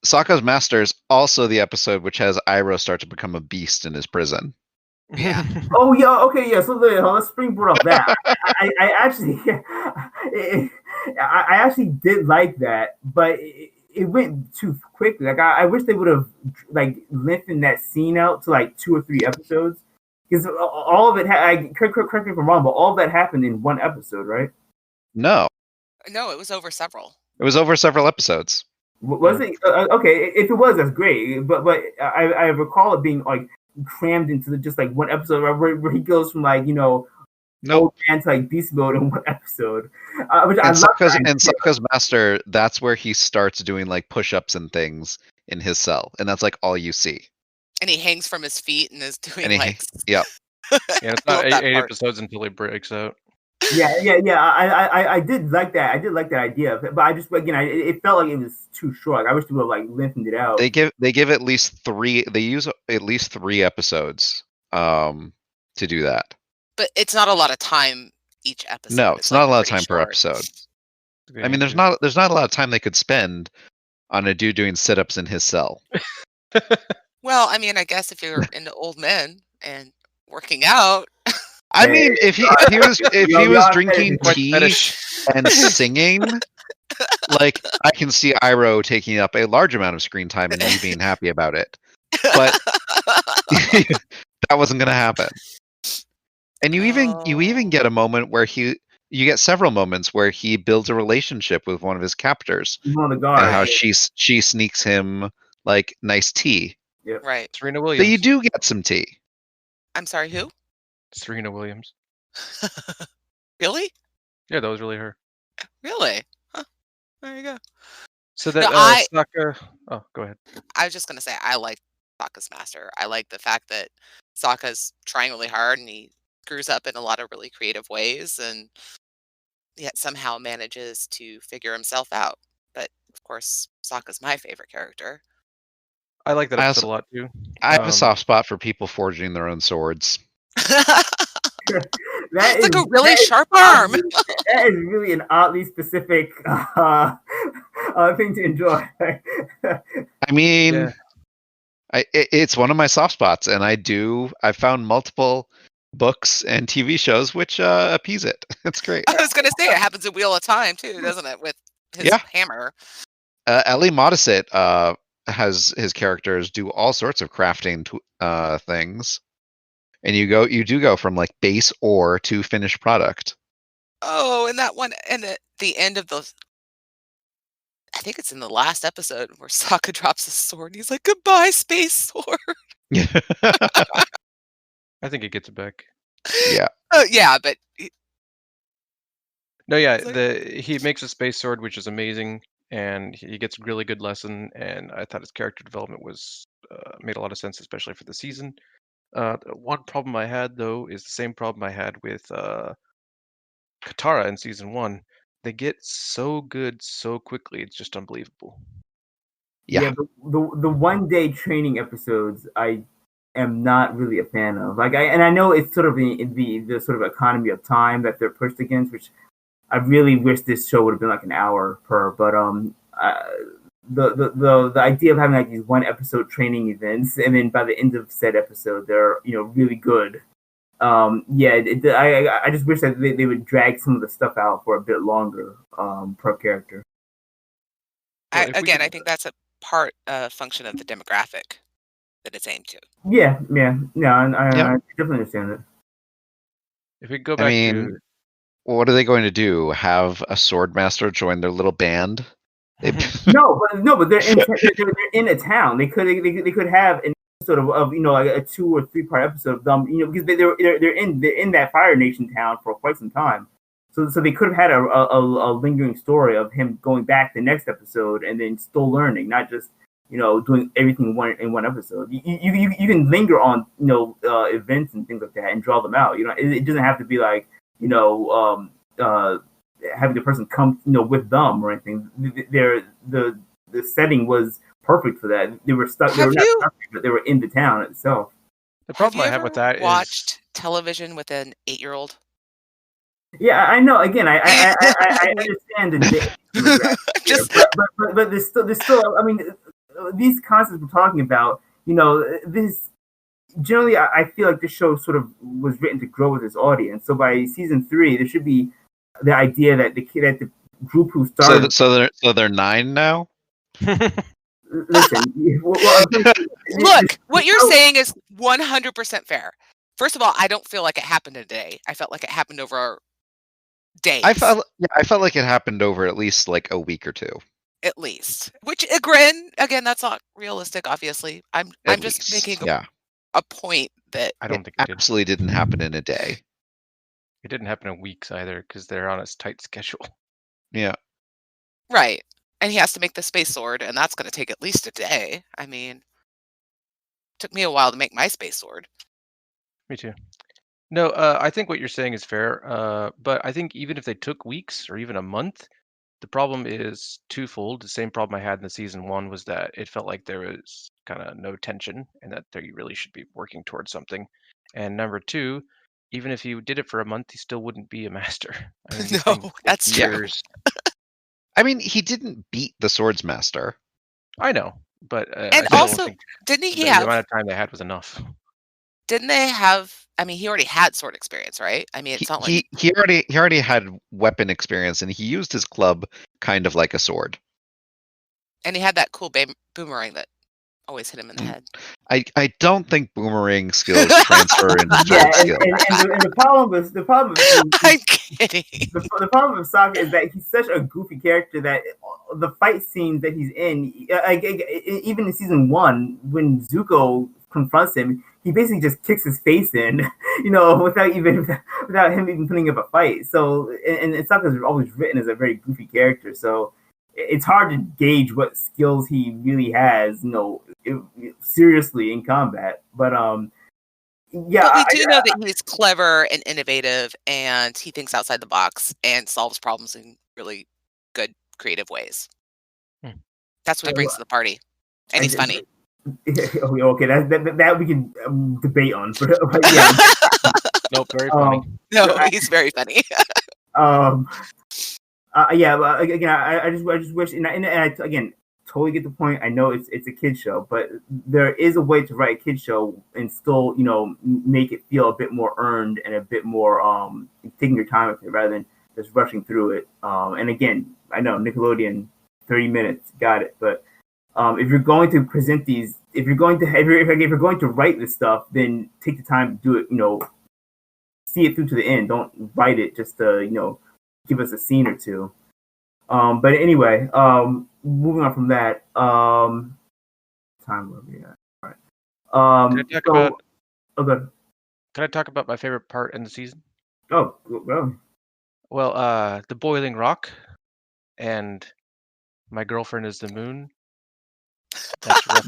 Sokka's Master is also the episode which has Iroh start to become a beast in his prison. Yeah. Oh yeah, okay, yeah. So let's springboard off that. I actually, I actually did like that, but it went too quickly. Like I wish they would have like lengthened that scene out to like 2 or 3 episodes, because all of it. Correct me if I'm wrong, but all of that happened in one episode, right? No, No, it was over several. it was over several episodes. Was it okay? If it was, that's great. But I recall it being like crammed into just like one episode where he goes from like Nope. old man to like beast mode in one episode. Which I And love Sokka's, that and idea. Sokka's Master, that's where he starts doing like push-ups and things in his cell, and that's like all you see. And he hangs from his feet and is doing And he, like. yep. Yeah, it's I not love that eight part. episodes until he breaks out. Yeah. I did like that. I did like that idea, but I just, again, it felt like it was too short. Like, I wish they would have like lengthened it out. They give at least 3. They use at least 3 episodes to do that. But it's not a lot of time each episode. No, it's not a lot of pretty time per short. episode. I mean, there's not a lot of time they could spend on a dude doing sit-ups in his cell. Well, I mean, I guess if you're into old men and working out. I mean, if he was drinking What tea fetish. and singing, like, I can see Iroh taking up a large amount of screen time and me being happy about it. But that wasn't going to happen. And you even get a moment where you get several moments where he builds a relationship with one of his captors, One of the and guards. how Right. she sneaks him like nice tea. Yep. Right. Serena So you Williams. do get some tea. I'm sorry, who? Serena Williams. Really? Yeah, that was really her. Really? Huh. There you go. So No, that Sokka. Oh, go ahead. I was just gonna say I like Sokka's master. I like the fact that Sokka's trying really hard and he screws up in a lot of really creative ways and yet somehow manages to figure himself out. But of course, Sokka's my favorite character. I like that I episode also a lot too. I have a soft spot for people forging their own swords. That It's is like a really sharp arm. oddly, that is really an oddly specific thing to enjoy. I mean, Yeah. it's one of my soft spots, and I found multiple books and TV shows which appease it. It's great. I was gonna say it happens in Wheel of Time too, doesn't it? With his Yeah. hammer. Ellie Modesett has his characters do all sorts of crafting things, and you do go from like base ore to finished product. Oh, and that one, and at the end of the, I think it's in the last episode where Sokka drops his sword and he's like, "Goodbye, space sword." I think it gets it back. Yeah. Yeah, but No, yeah, It's like- he makes a space sword, which is amazing, and he gets a really good lesson. And I thought his character development was made a lot of sense, especially for the season. One problem I had though is the same problem I had with Katara in season 1. They get so good so quickly; it's just unbelievable. Yeah. The 1 day training episodes I am not really a fan of. I know it's sort of the sort of economy of time that they're pushed against, which I really wish this show would have been like an hour per. But the idea of having like these 1 episode training events, and then by the end of said episode, they're really good. I just wish that they would drag some of the stuff out for a bit longer per character. Well, if we again, could- I think that's a function of the demographic that it's aimed to. Yeah, I Yeah. definitely understand it. If we go I back mean, to what are they going to do? Have a sword master join their little band? No, but they're in a town. They could have an episode of like a 2 or 3 part episode of them, because they're in that Fire Nation town for quite some time. So they could have had a lingering story of him going back the next episode and then still learning, not just doing everything in one episode. You can linger on events and things like that and draw them out. It doesn't have to be like having the person come with them or anything. The setting was perfect for that. They were stuck. They were not stuck, but they were in the town itself. the problem I have have you with ever that watched television with an 8-year-old? Yeah, I know. Again, I understand the Just but there's still. I mean, these concepts we're talking about. This generally, I feel like this show sort of was written to grow with its audience. So by season 3, there should be the idea that the group who started. So they're 9 now. Listen, look, what you're saying is 100% fair. First of all, I don't feel like it happened in a day. I felt like it happened over days. I felt like it happened over at least like a week or 2. At least, which again, that's not realistic. Obviously, I'm just making a point that I don't It think it did. absolutely didn't happen in a day. It didn't happen in weeks either because they're on a tight schedule. Yeah. right, and he has to make the space sword, and that's going to take at least a day. I mean, it took me a while to make my space sword. Me too. No, I think what you're saying is fair. But I think even if they took weeks or even a month, the problem is twofold. The same problem I had in the season 1 was that it felt like there was kind of no tension and that they really should be working towards something. And number 2, even if he did it for a month, he still wouldn't be a master. I mean, these No, things take that's true. years. I mean, he didn't beat the swords master. I know, but I And still also, think didn't he the have? amount of time they had was enough. Didn't they have? I mean, he already had sword experience, right? I mean, it's not like He already had weapon experience, and he used his club kind of like a sword. and he had that cool boomerang that always hit him in the head. I don't think boomerang skills transfer into Yeah, sword skills. and the problem with I'm kidding. the problem with Sokka is that he's such a goofy character that the fight scenes that he's in, even in season 1, when Zuko confronts him, he basically just kicks his face in, without him even putting up a fight. So, and Sokka's always written as a very goofy character, so it's hard to gauge what skills he really has, seriously in combat. But yeah, But we do know that he's clever and innovative, and he thinks outside the box and solves problems in really good, creative ways. That's what he brings to the party, and he's funny. Okay, that we can debate on, but yeah. Nope, very funny. No, he's very funny. Yeah, but again, I just wish, and I again totally get the point. I know it's a kid show, but there is a way to write a kid show and still, make it feel a bit more earned and a bit more taking your time with it rather than just rushing through it. And again, I know Nickelodeon, 30 minutes, got it. But if you're going to present these, if you're going to write this stuff, then take the time to do it. See it through to the end. Don't write it just to give us a scene or two. But anyway, moving on from that, time where we at? All right. Can I talk about my favorite part in the season? Oh, well. Well, the boiling rock, and my girlfriend is the moon. That's rough.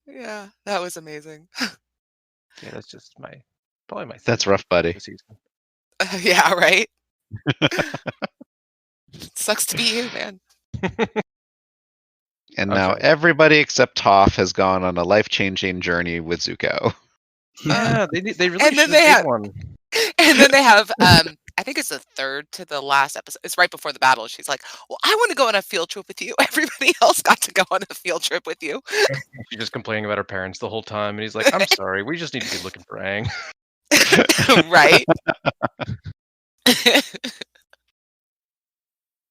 Yeah, that was amazing. Yeah, that's just probably my. That's rough, buddy. Yeah, right. Sucks to be you, man. And now everybody except Toph has gone on a life-changing journey with Zuko. Yeah, they really and then should they have have one. And then they have I think it's the third to the last episode. It's right before the battle. She's like, "Well, I want to go on a field trip with you. Everybody else got to go on a field trip with you." She's just complaining about her parents the whole time, and he's like, "I'm sorry, we just need to be looking for Aang." Right.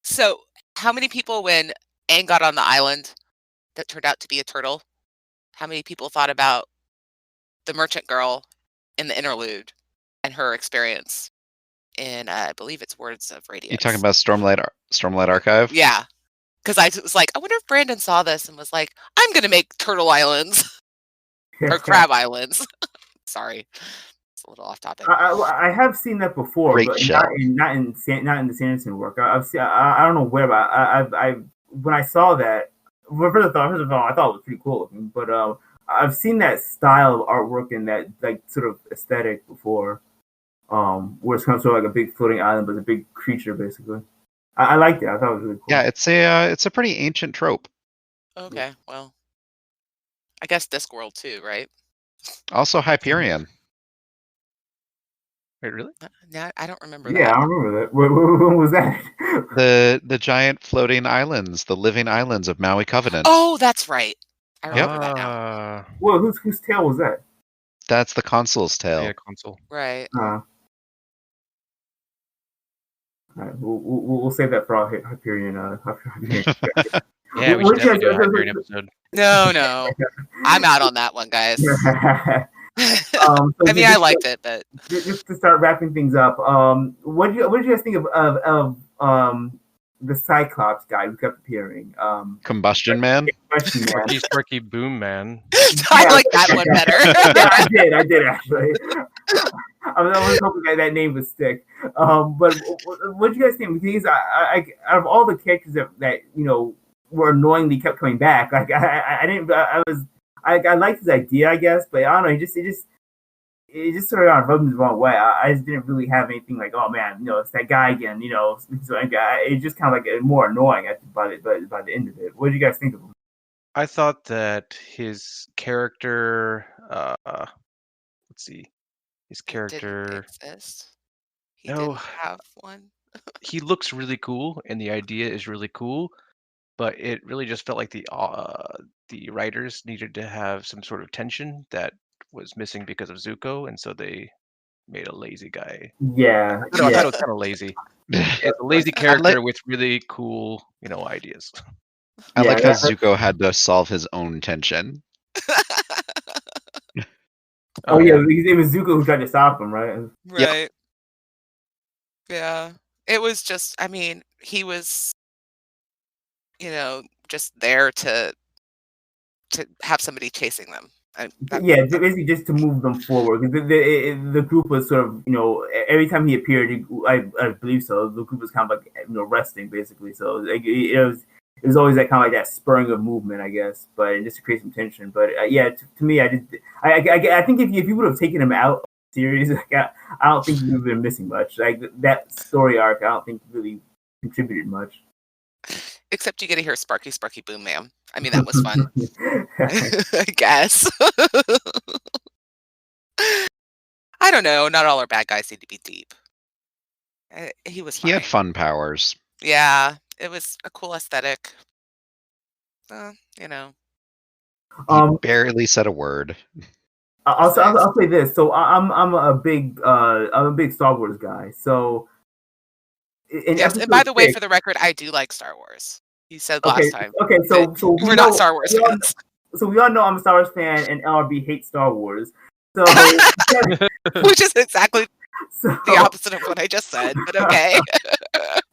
So, how many people, when Aang got on the island that turned out to be a turtle, how many people thought about the merchant girl in the interlude and her experience in, I believe it's Words of Radiance? You talking about Stormlight Archive? Yeah, because I was like, I wonder if Brandon saw this and was like, I'm going to make turtle islands or crab islands. Sorry. It's a little off topic. I have seen that before, Great but show. not in the Sanderson work. I've seen. I don't know where, but I when I saw that, first of all, I thought it was pretty cool looking. But I've seen that style of artwork and that like sort of aesthetic before, where it's kind of sort of like a big floating island, but a big creature basically. I liked it. I thought it was really cool. Yeah, it's a pretty ancient trope. Okay, well, I guess Discworld too, right? Also Hyperion. Wait, really? No, I don't remember that. Yeah, I remember that. When was that? The giant floating islands, the living islands of Maui Covenant. Oh, that's right. I remember that now. Well, whose tale was that? That's the consul's tale. Yeah, consul. Right. All right, we'll save that for our Hyperion. Yeah, we should definitely do a Hyperion episode. No. I'm out on that one, guys. I mean, I liked it, but just to start wrapping things up, what did you guys think of the Cyclops guy who kept appearing? Combustion Man? Sparky Boom Man. I like that one better. Yeah, I did actually. I was hoping that name would stick. But what do you guys think? Because I out of all the characters that were annoyingly kept coming back, like I liked his idea, I guess, but I don't know. It just sort of rubbed me the wrong way. I just didn't really have anything like, oh man, it's that guy again. So it just kind of like more annoying by the end of it. What did you guys think of him? I thought that his character, let's see, his character didn't exist. He No. didn't have one. he looks really cool, and the idea is really cool, but it really just felt like the writers needed to have some sort of tension that was missing because of Zuko, and so they made a lazy guy. Yeah, I thought yeah. it was kind of lazy. It's a lazy character with really cool, ideas. I like Yeah, how Zuko had to solve his own tension. Oh yeah, because it was Zuko who tried to stop him, right? Yep. Right. Yeah. It was just, I mean, he was, just there to have somebody chasing them. Yeah, basically just to move them forward. Because the group was sort of, every time he appeared, I believe so. The group was kind of like, resting basically. So like, it was always that kind of like that spurring of movement, I guess, but just to create some tension. But yeah, to me, I think if you would have taken him out of the series, like, I don't think you would have been missing much. Like that story arc, I don't think really contributed much. Except you get to hear Sparky, Sparky, Boom, Ma'am. I mean, that was fun. I guess. I don't know. Not all our bad guys need to be deep. He was fine. He had fun powers. Yeah, it was a cool aesthetic. He barely said a word. I'll say this. So I'm a big Star Wars guy. So yes, and by the way, for the record, I do like Star Wars. You said last time. Okay, so we're not Star Wars fans. So we all know I'm a Star Wars fan, and LRB hates Star Wars. So which is exactly the opposite of what I just said, but okay.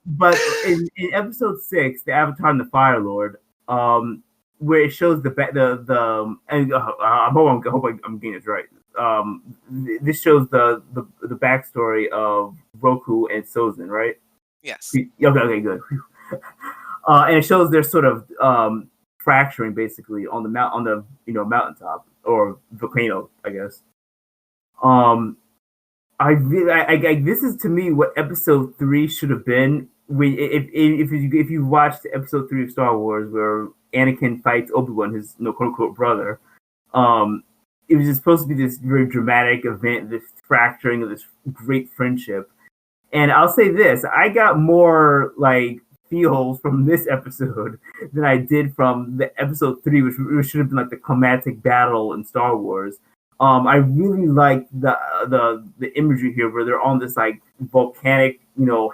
But in episode 6, the Avatar and the Fire Lord, where it shows and I hope I'm getting this right. This shows the backstory of Roku and Sozin, right? Yes. Okay, good. And it shows their sort of fracturing basically on the mountaintop or volcano, I guess. This is to me what episode 3 should have been. If you watched episode 3 of Star Wars, where Anakin fights Obi-Wan, his quote unquote brother, it was just supposed to be this very dramatic event, this fracturing of this great friendship. And I'll say this: I got more like feels from this episode than I did from the episode 3, which should have been like the climactic battle in Star Wars. I really like the imagery here, where they're on this like volcanic,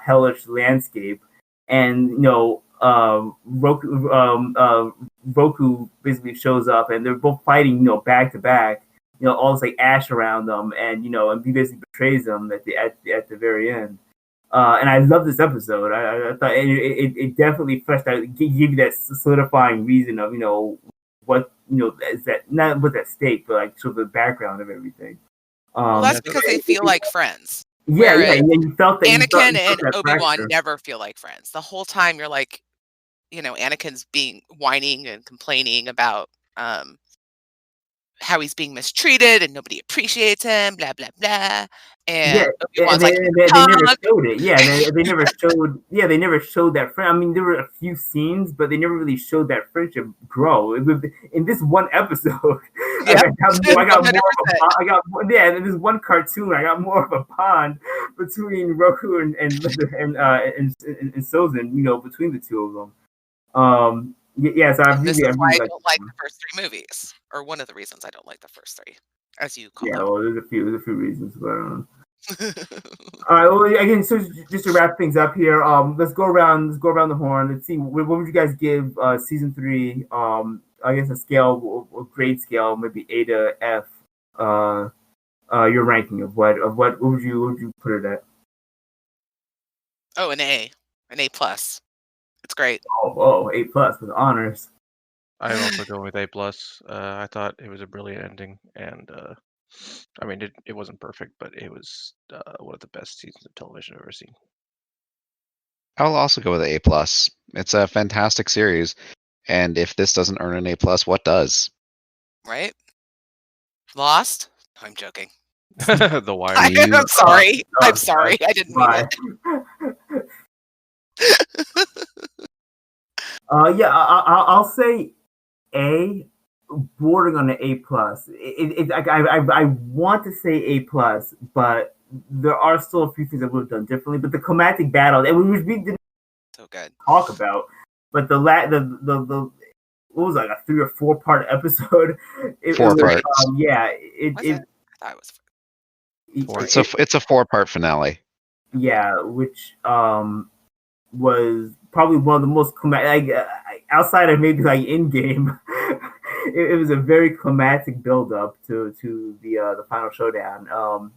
hellish landscape, and Roku basically shows up, and they're both fighting, back to back, all this like ash around them, and and he basically betrays them at the very end. And I love this episode. I thought it definitely fleshed out, give you that solidifying reason of what is that, not what's at stake, but like sort of the background of everything. Well, that's because they feel like friends. Yeah, and you felt that Anakin and Obi-Wan never feel like friends. The whole time you're like, Anakin's whining and complaining about how he's being mistreated and nobody appreciates him, blah blah blah. And Obi-Wan's they never showed it. Yeah, they never showed. Yeah, they never showed that friend. I mean, there were a few scenes, but they never really showed that friendship grow. In this one episode, yeah, I got more. Yeah, in this one cartoon, I got more of a bond between Roku and Sozin. Between the two of them. Yeah, so this is why I don't like the first 3 movies, or one of the reasons I don't like the first 3, as you call them. Yeah, well, there's a few reasons, but all right. Well, again, so just to wrap things up here, let's go around the horn. Let's see, what would you guys give season 3? I guess a grade scale, maybe A to F. Your ranking of what would you put it at? Oh, an A plus. It's great. Oh, A plus with honors. I'm also going with A plus. I thought it was a brilliant ending, and I mean, it wasn't perfect, but it was one of the best seasons of television I've ever seen. I'll also go with an A plus. It's a fantastic series, and if this doesn't earn an A plus, what does? Right? Lost? I'm joking. The Wire. I'm sorry. I'm sorry. I didn't mean it. Yeah, I'll say A, bordering on an A plus. I want to say A plus, but there are still a few things I would have done differently. But the climactic battle, which we didn't talk about, but the what was it, like a 3 or 4 part episode? 4 parts. Yeah, I thought it was. It's a 4-part finale. Yeah, which was probably one of the most outside of maybe like Endgame. It was a very climatic build up to the final showdown.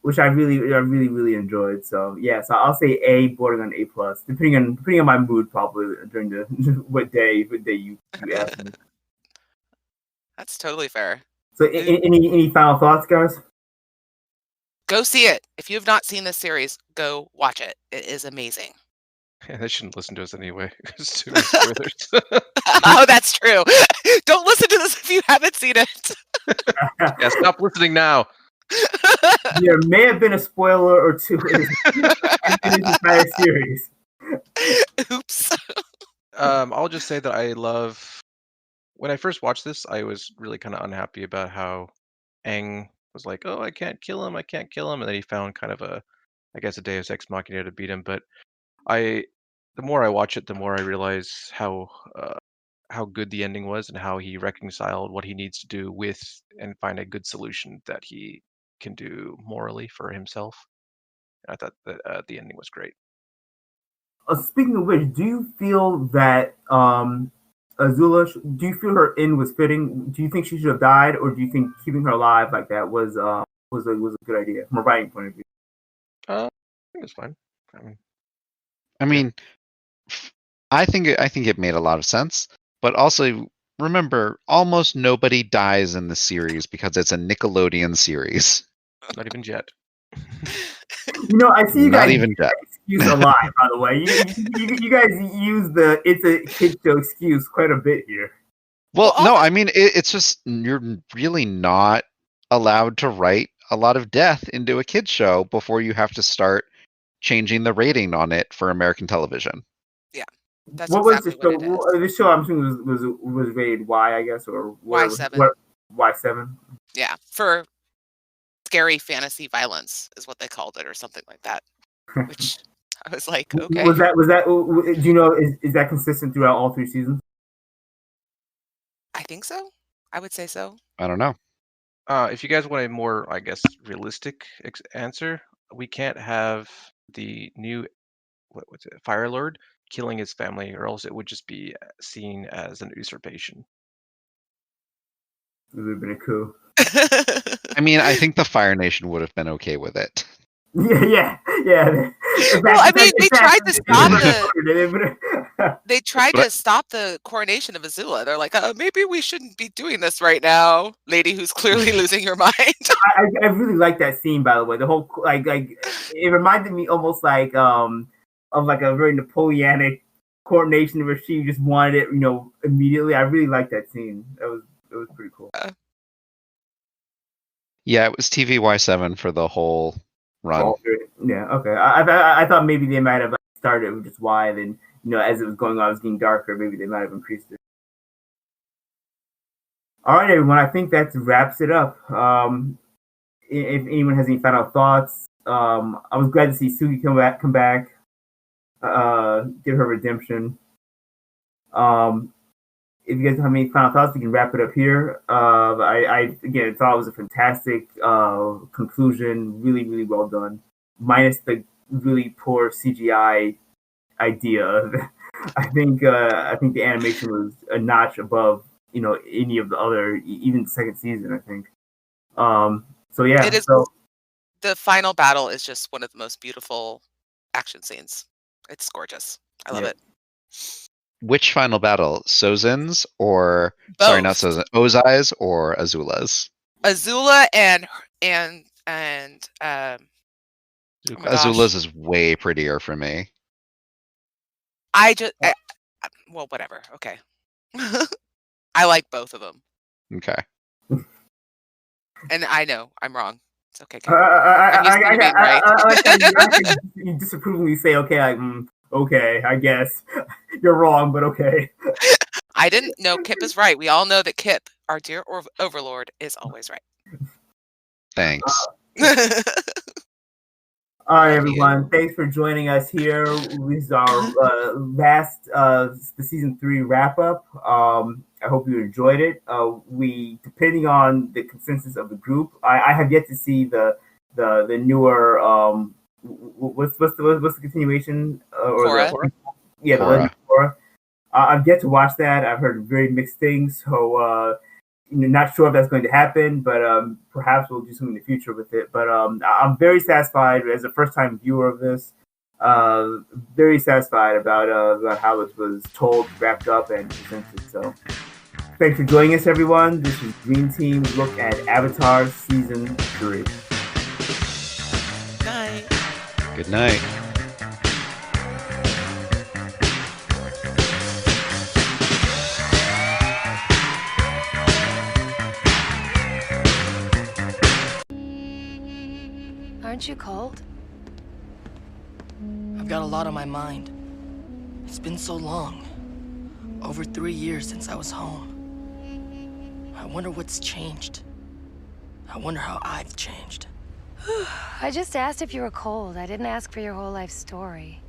Which I really enjoyed. So yeah, so I'll say A, bordering on A plus, depending on my mood probably during the what day you ask me. That's totally fair. So any final thoughts, guys? Go see it. If you have not seen this series, go watch it. It is amazing. Yeah, they shouldn't listen to us anyway. It's too many spoilers. Oh, that's true. Don't listen to this if you haven't seen it. Yeah, stop listening now. There may have been a spoiler or two in this entire series. Oops. I'll just say that I love. When I first watched this, I was really kind of unhappy about how Aang was like, "Oh, I can't kill him, and then he found kind of a Deus Ex Machina to beat him. But the more I watch it, the more I realize how good the ending was and how he reconciled what he needs to do with and find a good solution that he can do morally for himself. I thought that the ending was great. Speaking of which, do you feel that Azula? Do you feel her end was fitting? Do you think she should have died, or do you think keeping her alive like that was a good idea from a writing point of view? I think it's fine. I mean, I think it made a lot of sense, but also remember, almost nobody dies in the series because it's a Nickelodeon series. Not even Jet. I see you Not guys even Jet. Excuse a lot, by the way. You guys use the "it's a kid show" excuse quite a bit here. Well, no, I mean it's just you're really not allowed to write a lot of death into a kids show before you have to start changing the rating on it for American television. Yeah, that's what exactly was the what show? it is. This show, I'm assuming, was rated Y, I guess, or Y7. Y7. Yeah, for scary fantasy violence is what they called it, or something like that. Which I was like, okay. Was that? Do you know? Is that consistent throughout all 3 seasons? I think so. I would say so. I don't know. If you guys want a more, I guess, realistic answer, we can't have the new what's it, Fire Lord killing his family, or else it would just be seen as an usurpation. It would have been a coup. I mean, I think the Fire Nation would have been okay with it. Yeah. Well, I mean, they tried to stop they tried to stop the coronation of Azula. They're like, maybe we shouldn't be doing this right now, lady who's clearly losing your mind. I really like that scene, by the way. The whole like it reminded me almost like of like a very Napoleonic coronation where she just wanted it, immediately. I really like that scene. It was pretty cool. Yeah, it was TVY7 for the whole run. Yeah, okay. I thought maybe they might have started with just Y, then as it was going on, it was getting darker. Maybe they might have increased it. All right, everyone. I think that wraps it up. If anyone has any final thoughts, I was glad to see Suki come back, get her redemption. If you guys have any final thoughts, we can wrap it up here. I again thought it was a fantastic conclusion. Really, really well done. Minus the really poor CGI idea. I think the animation was a notch above any of the other, even the second season. I think. So yeah. It is. So the final battle is just one of the most beautiful action scenes. It's gorgeous. I love it. Which final battle? Sozin's or both. Sorry, not Sozin. Ozai's or Azula's? Azula and Azula's is way prettier for me. Well, whatever. Okay. I like both of them. Okay. And I know I'm wrong. It's okay. You disapprovingly say, okay, okay, I guess you're wrong, but okay. I didn't know Kip is right. We all know that Kip, our dear overlord, is always right. Thanks. All right, Love you. everyone. Thanks for joining us here. This is our last the season 3 wrap up. I hope you enjoyed it. Depending on the consensus of the group, I have yet to see the newer what's the continuation or Cora. the yeah the Legend Korra. of Korra. I've yet to watch that. I've heard very mixed things, so not sure if that's going to happen, but perhaps we'll do something in the future with it. But I'm very satisfied as a first time viewer of this. Very satisfied about how it was told, wrapped up, and presented. So thanks for joining us, everyone. This is Green Team's look at Avatar Season 3. Night. Good night. Aren't you cold? I've got a lot on my mind. It's been so long. Over 3 years since I was home. I wonder what's changed. I wonder how I've changed. I just asked if you were cold. I didn't ask for your whole life story.